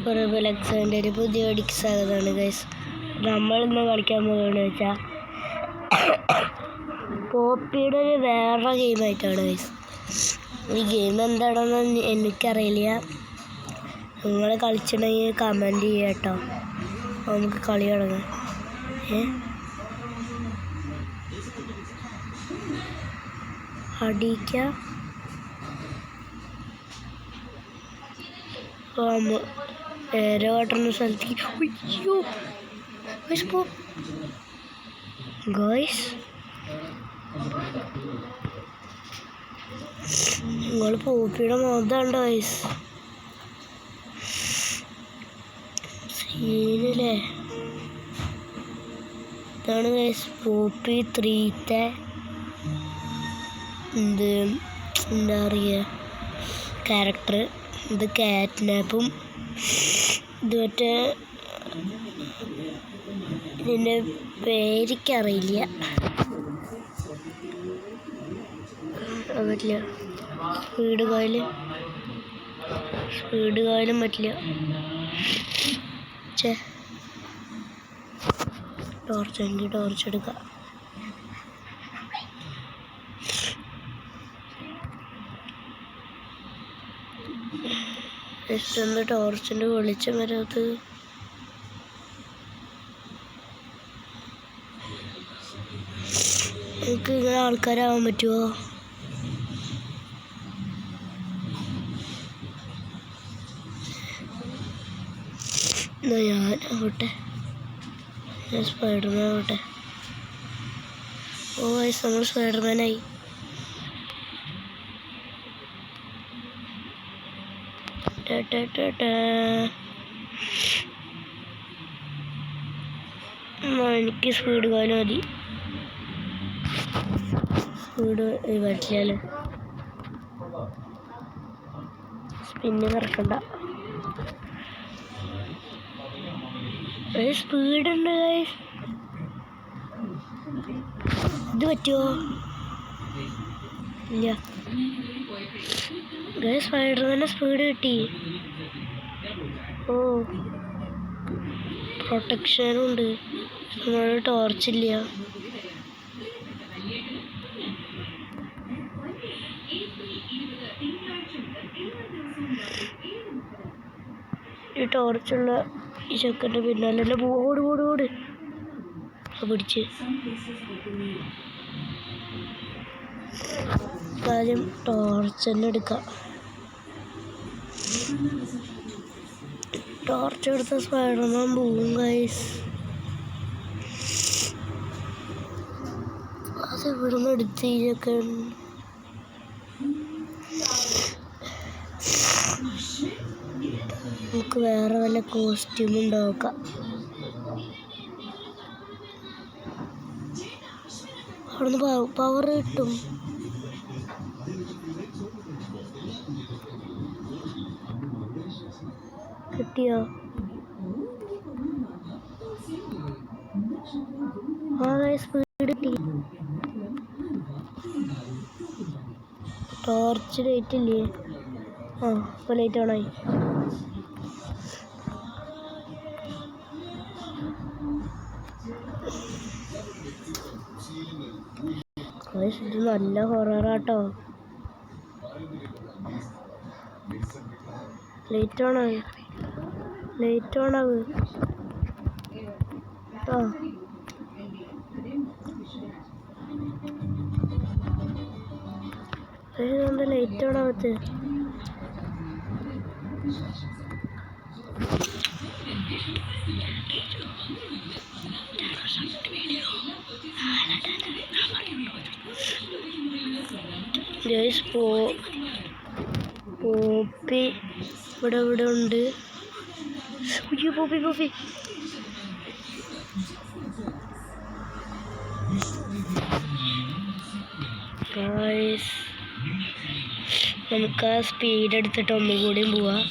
ലെക്സിൻ്റെ ഒരു പുതിയ വീഡിയോക്ക് സ്വാഗതമാണ് ഗൈസ്. നമ്മളിന്ന് കളിക്കാൻ പോകുകയെന്ന് വെച്ചാൽ പോപ്പിയുടെ ഒരു വേറെ ഗെയിമായിട്ടാണ് ഗൈസ്. ഈ ഗെയിം എന്താണെന്ന് എനിക്കറിയില്ല. നിങ്ങൾ കളിച്ചിട്ടുണ്ടെങ്കിൽ കമൻറ്റ് ചെയ്യുക കേട്ടോ. നമുക്ക് കളി തുടങ്ങാം. അടിക്കുക, നേരെ കാട്ടുന്ന സ്ഥലത്തേക്ക് അയ്യോ ഗോയ്സ്, നിങ്ങൾ പോപ്പിയുടെ മോദാണ്ടോ ഗൈസ്? സീനല്ലേ. ഇതാണ് ഗൈസ് പോപ്പി 3ത്തെ എന്താ പറയുക ക്യാരക്ടർ. ഇത് കാറ്റ്നാപ്പും ഇത് മറ്റേ ഇതിൻ്റെ പേരിക്കറിയില്ല, പറ്റില്ല. സ്പീഡ് കോയിലും പറ്റില്ല. ടോർച്ച് എടുക്കാം. ജസ്റ്റ് ടോർച്ചിൻ്റെ വെളിച്ചം വരാത്ത നമുക്ക് ഇങ്ങനെ ആൾക്കാരാവാൻ പറ്റുമോ? ഞാൻ സ്പൈഡർമാൻ ആവട്ടെ. ഓ ഗൈസ്, നമ്മൾ സ്പൈഡർമാനായി. എനിക്ക് സ്പീഡ് കോയില് മതി. സ്പീഡ് പറ്റില്ലല്ലോ, സ്പിന്ന് കറക്കണ്ട. സ്പീഡ് ഉണ്ട് ഗൈസ്. ഇത് പറ്റുമോ? ഇല്ല ഗൈസ്, സ്പൈഡർമാൻ്റെ സ്പീഡ് കിട്ടി. ഓ, പ്രൊട്ടക്ഷനും ഉണ്ട്. നമ്മുടെ ടോർച്ചില്ല. ഈ ടോർച്ചുള്ള ഈ ചെക്കൻ്റെ പിന്നാലെ ഓട് പിടിച്ച്. ആദ്യം ടോർച്ച് തന്നെ എടുക്കാം. ടോർച്ച് എടുത്ത സ്പൈഡർമാൻ പോവും ഗൈസ്. അത് ഇവിടുന്ന് എടുത്ത് ഇതൊക്കെ നമുക്ക് വേറെ വല്ല കോസ്റ്റ്യൂം ഉണ്ടാക്കാം. അവിടുന്ന് പവർ കിട്ടും. കിട്ടിയോ? സ്പീഡ് കിട്ടി. ടോർച്ച് ലൈറ്റ് ഇല്ലേ? ഇപ്പോൾ ലൈറ്റ് ഓണായി. ഇത് നല്ല ഹൊററാട്ടോ. ലൈറ്റ് ഓണാവ്. എന്താ ലൈറ്റ് ഓണാവത്ത്? പോപ്പി ഇവിടെ ഉണ്ട്. പോപ്പി നമുക്ക് ആ സ്പീഡ് എടുത്തിട്ട് ഒന്നുകൂടിയും പോവാം.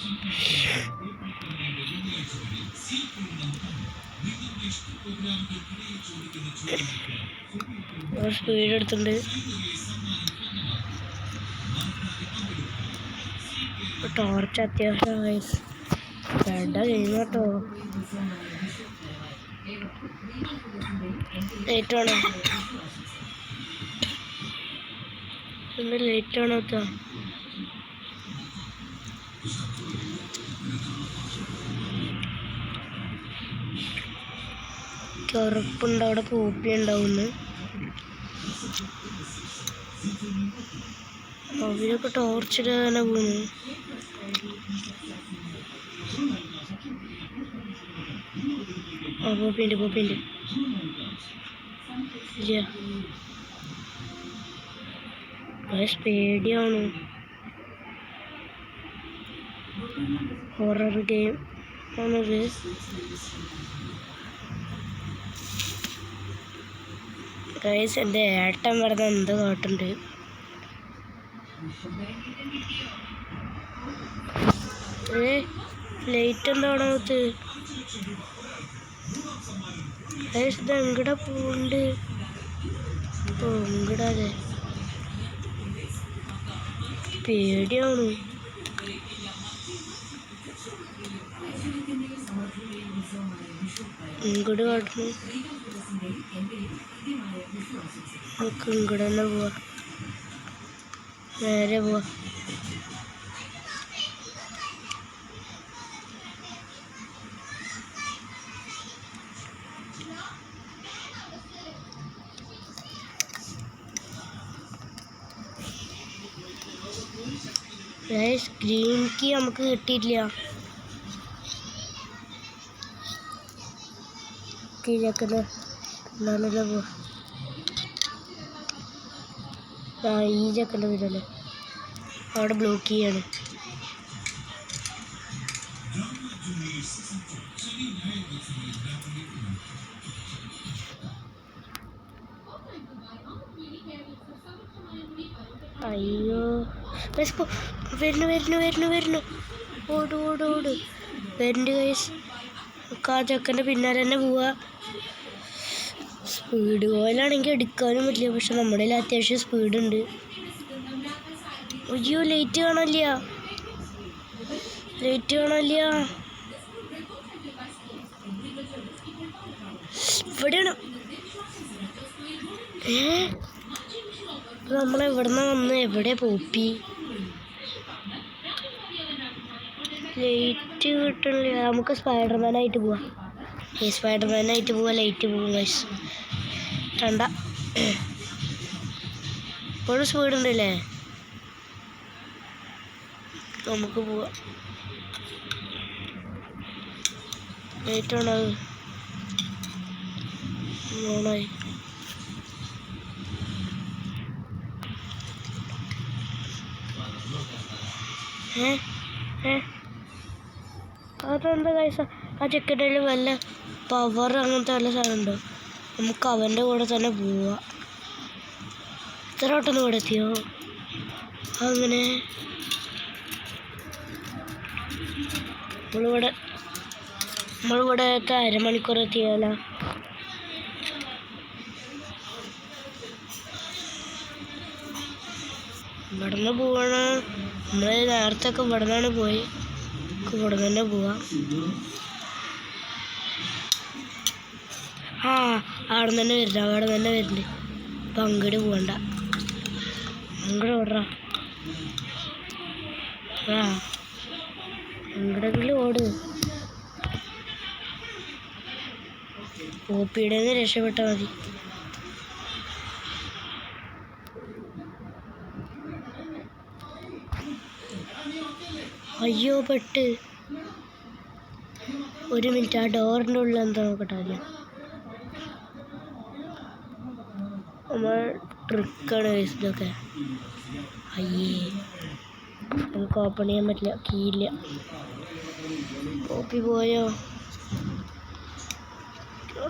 സ്പീഡ് എടുത്തിട്ടുണ്ട്. ടോർച്ച് അത്യാവശ്യം വേണ്ട ഗെയിം കേട്ടോ. ലേറ്റ് ആണോ? എന്താ ലേറ്റ് ആണോ? ഉറപ്പുണ്ട് അവിടെ പൂപ്പി ഉണ്ടാവുന്നു. അവരൊക്കെ ടോർച്ചിടാനെ പോകുന്നു. പോപ്പിണ്ട് ഇല്ല. പേടിയാണ്. ഹൊറർ ഗെയിം ആണത്. ഗൈസ് എൻ്റെ ഏട്ടൻ പറഞ്ഞ എന്ത് കാട്ടുണ്ട്. ലൈറ്റ് എന്താണോ ഗൈസ് ഇത് എങ്ങടെ പോണ്ട്? എങ്ങടാതെ പേടിയാണ്. ഇങ്ങോട്ട് കാട്ടുന്നു. നമുക്ക് ഇങ്ങോട്ട് തന്നെ പോവാ. നേരെ പോവാ. ഗ്രീൻ കീ നമുക്ക് കിട്ടിയിട്ടില്ല. എന്നാലല്ലേ പോവാ. ഈ ചക്കൻ്റെ വീടല്ലേ അവിടെ ബ്ലോക്ക് ചെയ്യാണ്. അയ്യോ വരുന്നു. ഓട് വരുന്നുണ്ട് ഗൈസ്. ആ ചക്കൻ്റെ പിന്നാലെ തന്നെ പോവാ. സ്പീഡ് പോയാലാണെങ്കിൽ എടുക്കാനും പറ്റില്ല. പക്ഷെ നമ്മുടെ കയ്യിൽ അത്യാവശ്യം സ്പീഡുണ്ട്. അയ്യോ ലൈറ്റ് കാണില്ല. ഇവിടെയാണ്. നമ്മളെവിടുന്ന് വന്ന് എവിടെ പോപ്പി? ലൈറ്റ് കിട്ടണില്ല. നമുക്ക് സ്പൈഡർമാനായിട്ട് പോവാം. ലൈറ്റ് പോവും ഗൈസ്. കണ്ട ഇപ്പോഴും സ്പീഡുണ്ടല്ലേ. നമുക്ക് പോവാം. ലൈറ്റ് ഓണായി. അതെന്താ ഗൈസ്? ആ ചെക്കൻ്റെ വല്ല പവർ അങ്ങനത്തെ വല്ല സാധനം ഉണ്ടോ? നമുക്ക് അവൻ്റെ കൂടെ തന്നെ പോവാം. ഇത്ര വട്ടം ഇവിടെ എത്തിയോ? അങ്ങനെ നമ്മളിവിടെ അരമണിക്കൂർ എത്തിയാലോ? ഇവിടുന്ന് പോവാണ്. നമ്മൾ നേരത്തെ ഒക്കെ ഇവിടെ നിന്നാണ് പോയി. ഇവിടെ തന്നെ പോവാം. അവിടെ തന്നെ വരുന്നുണ്ട്. അപ്പം അങ്ങോട്ട് പോകണ്ട. അങ്ങോട്ട് ഓടാ. എങ്ങടെങ്കിലും ഓട്. പോപ്പിയുടെ നിന്ന് രക്ഷപ്പെട്ടാൽ മതി. അയ്യോ പെട്ട്. ഒരു മിനിറ്റ്, ആ ഡോറിൻ്റെ ഉള്ളിൽ എന്താ നോക്കട്ടെ. നമ്മൾ ട്രിക്കാണ് ഇതൊക്കെ. അയ്യേ നമുക്ക് ഓപ്പൺ ചെയ്യാൻ പറ്റില്ല. കീയില്ല. പോപ്പി പോയോ?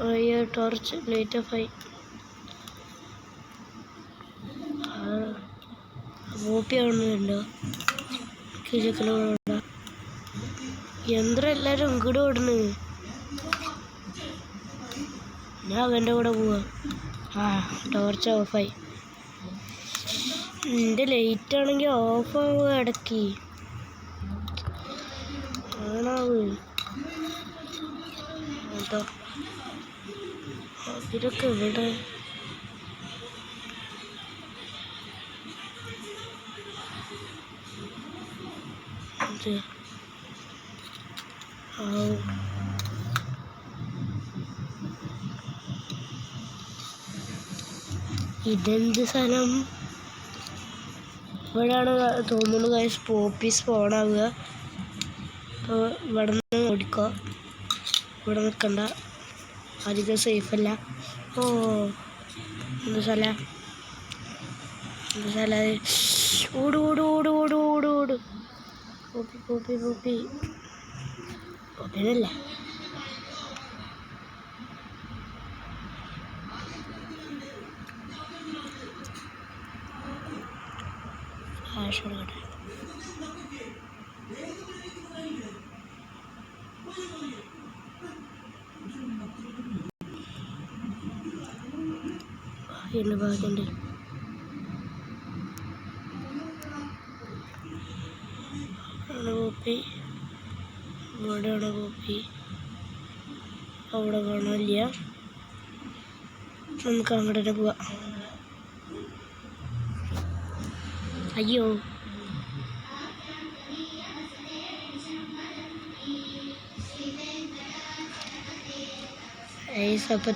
അയ്യോ ടോർച്ച് ലൈറ്റ് ഓഫ് ആയി. പോപ്പി ആവുന്നുണ്ടോ? കിഴക്കിലോടാ യന്ത്രം എല്ലാവരും ഇങ്ങോട്ട് ഓടുന്നു. ഞാൻ അവൻ്റെ കൂടെ പോവാ. ടോർച്ച് ഓഫായി. എൻ്റെ ലൈറ്റ് ആണെങ്കിൽ ഓഫാവുക ഇടയ്ക്ക്. ആണാവ് കേട്ടോ. ഇതൊക്കെ എവിടെ? ഇതെന്ത് സ്ഥലം? ഇവിടെയാണ് തോന്നുന്നു ഗൈസ് പോപ്പി സ്പോണാവുക. അപ്പോൾ ഇവിടെ നിന്ന് ഓടിക്കോ, ഇവിടെ നിൽക്കണ്ട, അധികം സേഫല്ല. ഓ എന്ത് സ്ഥല, എന്ത് സ്ഥല? ഓട് ഓട് ഓട് ഓട് ഓട് ഓട്. പോപ്പി പോപ്പി പോപ്പി പോപ്പിനല്ലേ? ഫ്ലാഷ് കൊടുക്കട്ടെ. എന്നെ ഭാഗത്തുണ്ട്. കോപ്പി ഇവിടെയാണ് കോപ്പി, അവിടെ കാണില്ല. നമുക്ക് അങ്ങോട്ട് തന്നെ പോവാം. അയ്യോ അപ്പം